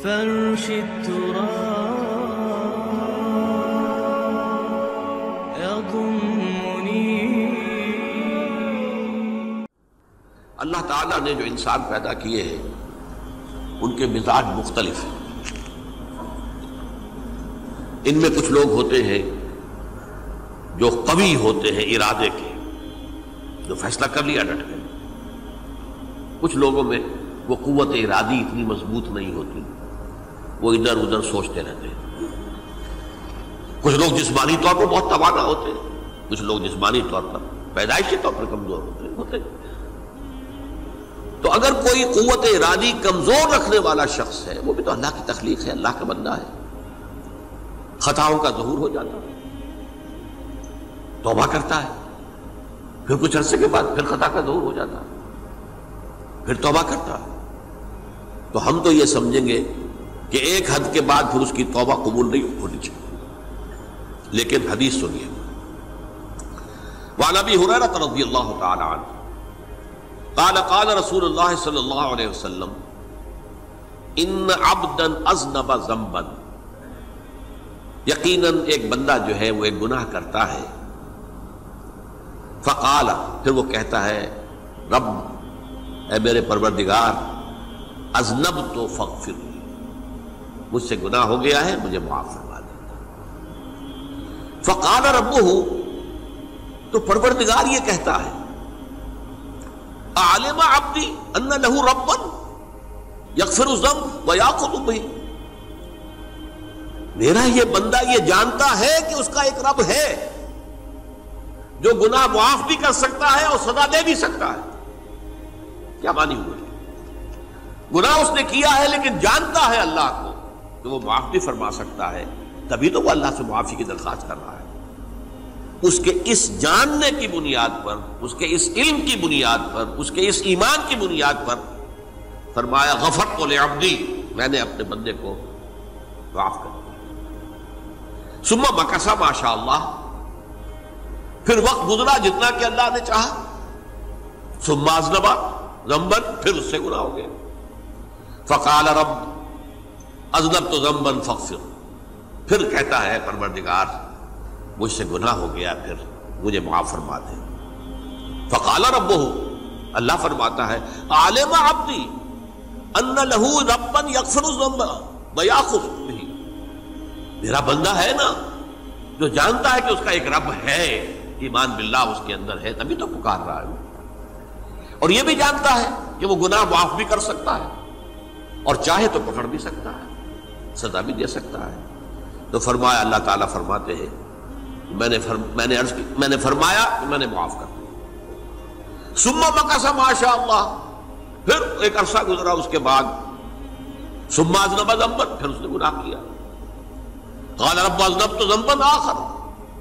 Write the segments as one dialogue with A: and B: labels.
A: فرش التراب يضمني.
B: اللہ تعالیٰ نے جو انسان پیدا کیے ہیں ان کے مزاج مختلف ہیں. ان میں کچھ لوگ ہوتے ہیں جو قوی ہوتے ہیں ارادے کے، جو فیصلہ کر لیا ڈٹ گئے. کچھ لوگوں میں وہ قوت ارادی اتنی مضبوط نہیں ہوتی، وہ ادھر ادھر سوچتے رہتے ہیں. کچھ لوگ جسمانی طور پر بہت توانا ہوتے ہیں، کچھ لوگ جسمانی طور پر پیدائشی طور پر کمزور ہوتے ہیں. تو اگر کوئی قوت ارادی کمزور رکھنے والا شخص ہے، وہ بھی تو اللہ کی تخلیق ہے، اللہ کا بندہ ہے. خطاؤں کا ظہور ہو جاتا ہے، توبہ کرتا ہے، پھر کچھ عرصے کے بعد پھر خطا کا ظہور ہو جاتا ہے، پھر توبہ کرتا ہے. تو ہم تو یہ سمجھیں گے کہ ایک حد کے بعد پھر اس کی توبہ قبول نہیں ہونی چاہیے. لیکن حدیث سنیے. وعن ابی ہریرہ رضی اللہ تعالی عنہ قال قال رسول اللہ صلی اللہ علیہ وسلم ان عبدا اذنب ذنبا، یقیناً ایک بندہ جو ہے وہ ایک گناہ کرتا ہے. فقال، پھر وہ کہتا ہے رب، اے میرے پروردگار، اذنبت فاغفر لی، مجھ سے گناہ ہو گیا ہے، مجھے معاف فرما دے. فقال ربہ، تو پروردگار یہ کہتا ہے اعلم عبدی ان لہ ربا یغفر الذنب ویأخذ بہ، میرا یہ بندہ یہ جانتا ہے کہ اس کا ایک رب ہے جو گناہ معاف بھی کر سکتا ہے اور سزا دے بھی سکتا ہے. کیا معنی ہوئے؟ گناہ اس نے کیا ہے لیکن جانتا ہے اللہ کو کہ وہ معاف بھی فرما سکتا ہے، تبھی تو وہ اللہ سے معافی کی درخواست کر رہا ہے. اس کے اس جاننے کی بنیاد پر، اس کے اس علم کی بنیاد پر، اس کے اس ایمان کی بنیاد پر فرمایا غفرت لعبدی، میں نے اپنے بندے کو معاف کر دیا. ثم مکث ما شاء اللہ، پھر وقت گزرا جتنا کہ اللہ نے چاہا. ثم اذنب ذنبا، پھر اس سے گناہ ہو گیا. فقال رب اذنبت ذنبا فاغفر، پھر کہتا ہے پروردگار مجھ سے گناہ ہو گیا، پھر مجھے معاف فرما دے. فقال ربہ، اللہ فرماتا ہے عالم عبدی ان لہ ربا یغفر الذنب ویأخذ بہ، میرا بندہ ہے نا جو جانتا ہے کہ اس کا ایک رب ہے، ایمان باللہ اس کے اندر ہے، تبھی تو پکار رہا ہے. اور یہ بھی جانتا ہے کہ وہ گناہ معاف بھی کر سکتا ہے اور چاہے تو پکڑ بھی سکتا ہے، سزا بھی دے سکتا ہے. تو فرمایا، اللہ تعالیٰ فرماتے ہیں میں نے فرمایا کہ میں نے معاف کر دیا. ثم مکث ما شاء اللہ، پھر ایک عرصہ گزرا اس کے بعد. ثم اذنب ذنبا، پھر اس نے گناہ کیا. قال رب اذنبت ذنبا آخر،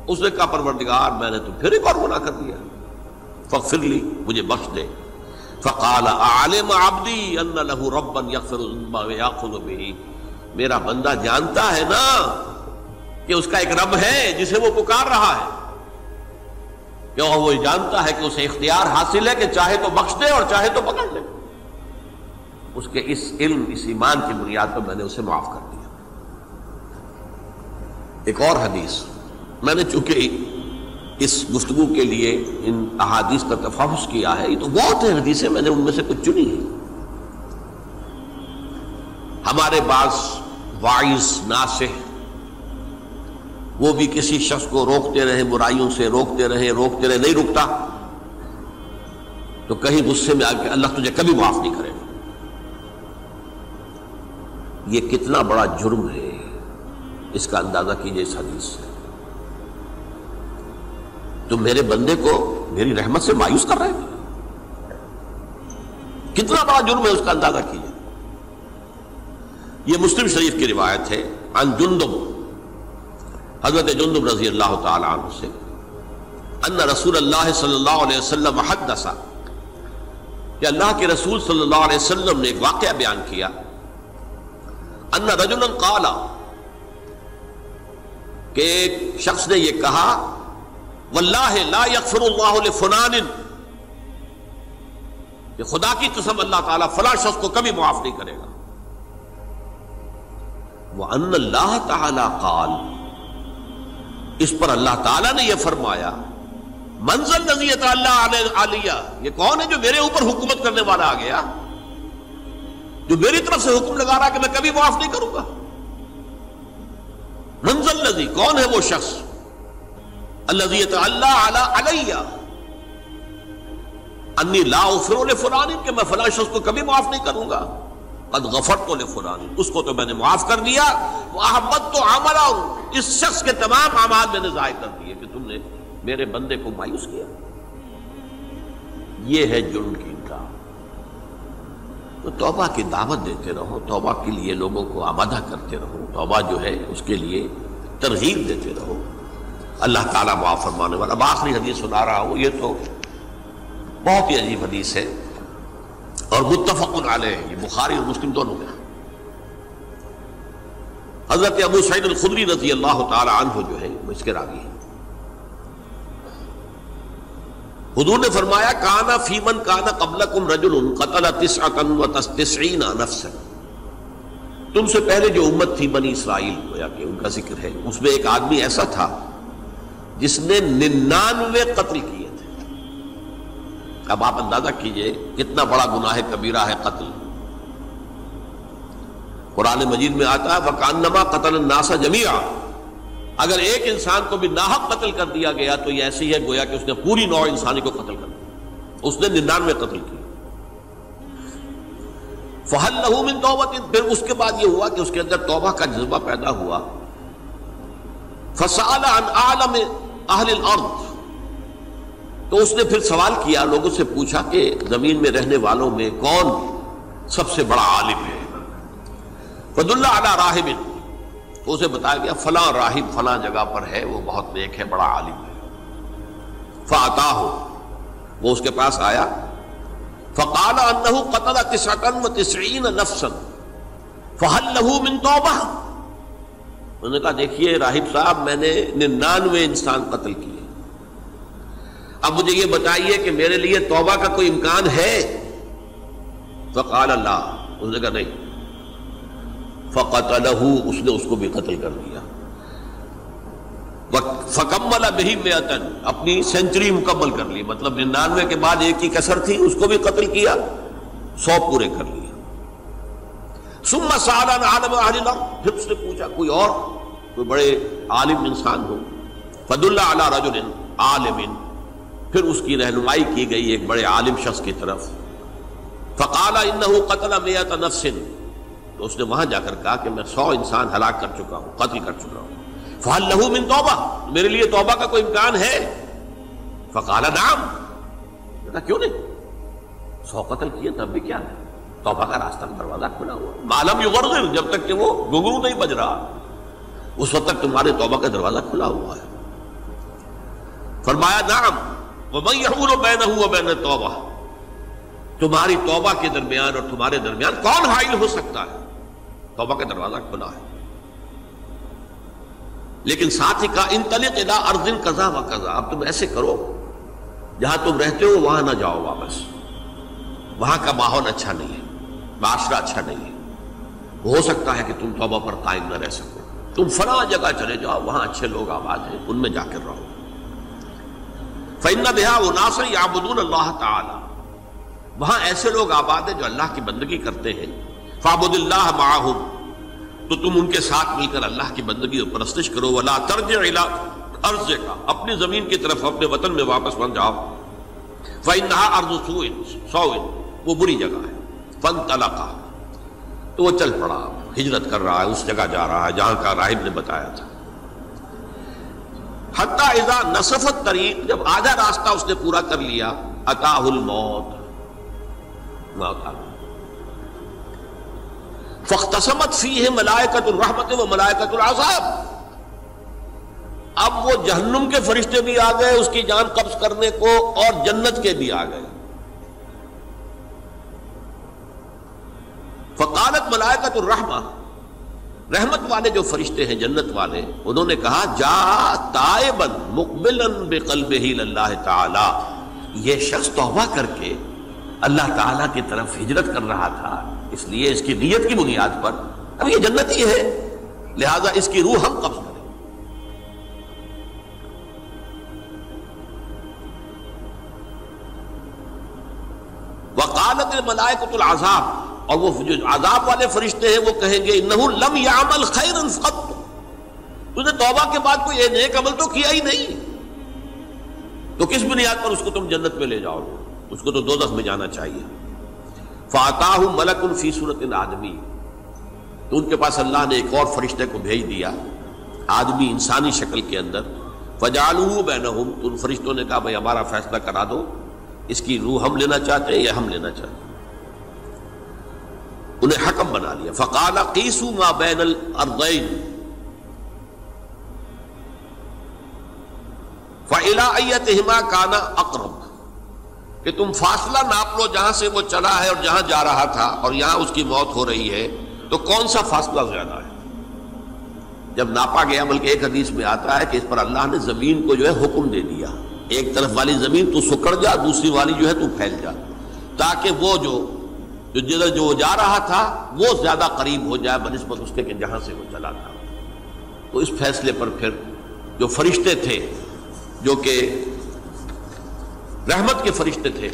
B: اس نے کہا پروردگار میں نے تو پھر ایک اور گناہ کر دیا، فاغفر لی، مجھے بخش دے. فقال اعلم عبدی ان لہ ربا یغفر الذنب ویأخذ بہ، میرا بندہ جانتا ہے نا کہ اس کا ایک رب ہے جسے وہ پکار رہا ہے، کہ وہ جانتا ہے کہ اسے اختیار حاصل ہے کہ چاہے تو بخش دے اور چاہے تو پکڑ لے. اس کے اس علم، اس ایمان کی بنیاد پر میں نے اسے معاف کر دیا. ایک اور حدیث، میں نے چونکہ اس گفتگو کے لیے ان احادیث کا تفحص کیا ہے، یہ تو بہت ہیں حدیثیں، میں نے ان میں سے کچھ چنی ہیں. ہمارے بعض واعظ ناصح وہ بھی کسی شخص کو روکتے رہے، برائیوں سے روکتے رہے، نہیں رکتا، تو کہیں غصے میں آ کے اللہ تجھے کبھی معاف نہیں کرے گا. یہ کتنا بڑا جرم ہے، اس کا اندازہ کیجئے اس حدیث سے. تو میرے بندے کو میری رحمت سے مایوس کر رہے ہیں، کتنا بڑا جرم ہے، اس کا اندازہ کیجئے. یہ مسلم شریف کی روایت ہے عن جندب، حضرت جندب رضی اللہ تعالی عنہ سے، ان رسول اللہ صلی اللہ علیہ وسلم حدث، کہ اللہ کے رسول صلی اللہ علیہ وسلم نے ایک واقعہ بیان کیا. ان رجلا قال، کہ ایک شخص نے یہ کہا واللہ لا یغفر اللہ لفلان، کہ خدا کی قسم اللہ تعالیٰ فلاں شخص کو کبھی معاف نہیں کرے گا. وَأَنَّ اللَّهَ تَعَالَى قَالَ، اس پر اللہ تعالیٰ نے یہ فرمایا، مَنْ ذَا الَّذِي يَتَعَلَّىٰ عَلَيَّ، یہ کون ہے جو میرے اوپر حکومت کرنے والا آ گیا، جو میری طرف سے حکم لگا رہا کہ میں کبھی معاف نہیں کروں گا. مَنْ ذَا الَّذِي، کون ہے وہ شخص، الَّذِي يَتَعَلَّىٰ عَلَيَّ انی لا اغفر لفلان، کہ میں فلاں شخص کو کبھی معاف نہیں کروں گا. قد غفرت لفلان، اس کو تو میں نے معاف کر دیا. وَأَحْبَطْتُ عَمَلَهُ، اس شخص کے تمام اعمال میں نے ضائع کر دیے کہ تم نے میرے بندے کو مایوس کیا. یہ ہے جرم کی انکار. تو توبہ کی دعوت دیتے رہو، توبہ کے لیے لوگوں کو آمادہ کرتے رہو، توبہ جو ہے اس کے لیے ترغیب دیتے رہو. اللہ تعالیٰ معاف فرمانے والا. اب آخری حدیث سنا رہا ہوں، یہ تو بہت ہی عجیب حدیث ہے اور متفق علیہ، یہ بخاری اور مسلم دونوں میں. حضرت ابو سعید الخدری رضی اللہ تعالی عنہ جو ہے وہ اس کے راوی ہیں. حضور نے فرمایا، کانا فی من کانا قبلکم رجل قتل 99 نفسا، تم سے پہلے جو امت تھی بنی اسرائیل، گویا کہ ان کا ذکر ہے، اس میں ایک آدمی ایسا تھا جس نے 99 قتل کیے تھے. اب آپ اندازہ کیجئے کتنا بڑا گناہ کبیرہ ہے قتل. قرآن مجید میں آتا ہے وَكَأَنَّمَا قَتَلَ النَّاسَ جَمِيعًا، اگر ایک انسان کو بھی ناحق قتل کر دیا گیا تو یہ ایسی ہے گویا کہ اس نے پوری نوع انسانی کو قتل کر دیا. اس نے 99 قتل کی. فَهَلْ لَهُ مِن تَوْبَةٍ، پھر اس کے بعد یہ ہوا کہ اس کے اندر توبہ کا جذبہ پیدا ہوا. فَسَأَلَ عَنْ أَعْلَمِ أَهْلِ الْأَرْضِ، تو اس نے پھر سوال کیا، لوگوں سے پوچھا کہ زمین میں رہنے والوں میں کون سب سے بڑا عالم ہے. فَدُلَّ عَلَىٰ رَاهِبٍ، تو اسے بتایا گیا فلاں راہب فلاں جگہ پر ہے، وہ بہت نیک ہے، بڑا عالم ہے. فَأَتَاهُ، وہ اس کے پاس آیا. فَقَالَ أَنَّهُ قَتَلَ 99 نَفْسًا فَهَلْ لَهُ مِن تَوْبَةٍ، انہوں نے کہا دیکھیے راہب صاحب، میں نے 99 انسان قتل کیے، اب مجھے یہ بتائیے کہ میرے لیے توبہ کا کوئی امکان ہے؟ فَقَالَ لَا، انہوں نے کہا نہیں. فَقَتَلَهُ، اس نے اس کو بھی قتل کر دیا. فَكَمَّلَ بِهِ 100، اپنی سینچری مکمل کر لی، مطلب 99 کے بعد ایک کی کسر تھی، اس کو بھی قتل کیا، 100 پورے کر لیا. ثُمَّ سَأَلَ عَنْ عَالِمِ أَهْلِ الْأَرْضِ، پھر اس نے پوچھا کوئی اور، کوئی بڑے عالم انسان ہو. فَدُلَّ عَلَىٰ رَجُلٍ عَالِمٍ، پھر اس کی رہنمائی کی گئی ایک بڑے عالم شخص کی طرف. فَقَالَ إِنَّهُ قَتَلَ 100 نَفْسٍ، تو اس نے وہاں جا کر کہا کہ میں 100 انسان ہلاک کر چکا ہوں، قتل کر چکا ہوں. فَهَلْ لَهُ مِن تَوْبَةٍ، میرے لیے توبہ کا کوئی امکان ہے؟ فَقَالَ نَعَمْ، کہا کیوں نہیں، 100 قتل کیے تب بھی کیا ہے، توبہ کا راستہ دروازہ کھلا ہوا. مَا لَمْ يُغَرْغِرْ، جب تک کہ وہ گھنگرو نہیں بج رہا، اس وقت تک تمہارے توبہ کا دروازہ کھلا ہوا ہے. فرمایا نعم، وَمَن يَحُولُ بَيْنَهُ وَبَيْنَ التَّوْبَةِ، تمہاری توبہ کے درمیان اور تمہارے درمیان کون حائل ہو سکتا ہے؟ توبہ کا دروازہ کھلا ہے. لیکن ساتھ ہی کہا انطلق الی ارض کذا و کذا، اب تم ایسے کرو جہاں تم رہتے ہو وہاں نہ جاؤ واپس، وہاں کا ماحول اچھا نہیں ہے، معاشرہ اچھا نہیں ہے، ہو سکتا ہے کہ تم توبہ پر قائم نہ رہ سکو، تم فلاں جگہ چلے جاؤ، وہاں اچھے لوگ آباد ہیں، ان میں جا کر رہو. فإن بها اناس یعبدون اللہ تعالی، وہاں ایسے لوگ آباد ہیں جو اللہ کی بندگی کرتے ہیں. فاعبد اللہ معہم، تو تم ان کے ساتھ مل کر اللہ کی بندگی اور پرستش کرو. ولا ترجع الی ارضک، اپنی زمین کی طرف اپنے وطن میں واپس بن جاؤ. فإنها ارض سوء، وہ بری جگہ ہے. فانطلقا، تو وہ چل پڑا، ہجرت کر رہا ہے، اس جگہ جا رہا ہے جہاں کا راہب نے بتایا تھا. حتی اذا نصف الطریق، جب آدھا راستہ اس نے پورا کر لیا، اتاہ الموت، موت آ گئی. فاختصمت فیہ ملائکۃ الرحمت و ملائکۃ العذاب، اب وہ جہنم کے فرشتے بھی آ گئے اس کی جان قبض کرنے کو، اور جنت کے بھی آ گئے. فقالت ملائکۃ الرحمہ، رحمت والے جو فرشتے ہیں جنت والے، انہوں نے کہا جا تائبا مقبلا بقلبہ اللہ تعالی، یہ شخص توبہ کر کے اللہ تعالیٰ کی طرف ہجرت کر رہا تھا، اس لیے اس کی نیت کی بنیاد پر اب یہ جنتی ہے، لہذا اس کی روح ہم قبض کریں۔ وقالت الملائکۃ العذاب، اور وہ جو عذاب والے فرشتے ہیں وہ کہیں گے انہ لم یعمل خیرا قط، تو نے توبہ کے بعد کوئی نیک عمل تو کیا ہی نہیں، تو کس بنیاد پر اس کو تم جنت میں لے جاؤ گے؟ اس کو تو دوزخ میں جانا چاہیے۔ فاتاہ ملک فی صورت آدمی، تو ان کے پاس اللہ نے ایک اور فرشتے کو بھیج دیا آدمی انسانی شکل کے اندر، فجعلوہ بینہم، تو ان فرشتوں نے کہا بھائی ہمارا فیصلہ کرا دو، اس کی روح ہم لینا چاہتے ہیں یا ہم لینا چاہتے ہیں؟ انہیں حکم بنا لیا۔ فقال قیسوا ما بین الارضین فإلی ایتہما کان اقرب، کہ تم فاصلہ ناپ لو جہاں سے وہ چلا ہے اور جہاں جا رہا تھا اور یہاں اس کی موت ہو رہی ہے، تو کون سا فاصلہ زیادہ ہے؟ جب ناپا گیا، بلکہ ایک حدیث میں آتا ہے کہ اس پر اللہ نے زمین کو جو ہے حکم دے دیا، ایک طرف والی زمین تو سکڑ جا، دوسری والی جو ہے تو پھیل جا، تاکہ وہ جو جدھر جو جا رہا تھا وہ زیادہ قریب ہو جائے بنسبت اس کے کہ جہاں سے وہ چلا تھا۔ تو اس فیصلے پر پھر جو فرشتے تھے، جو کہ رحمت کے فرشتے تھے،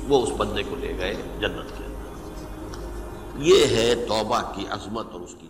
B: وہ اس بندے کو لے گئے جنت کے اندر۔ یہ ہے توبہ کی عظمت اور اس کی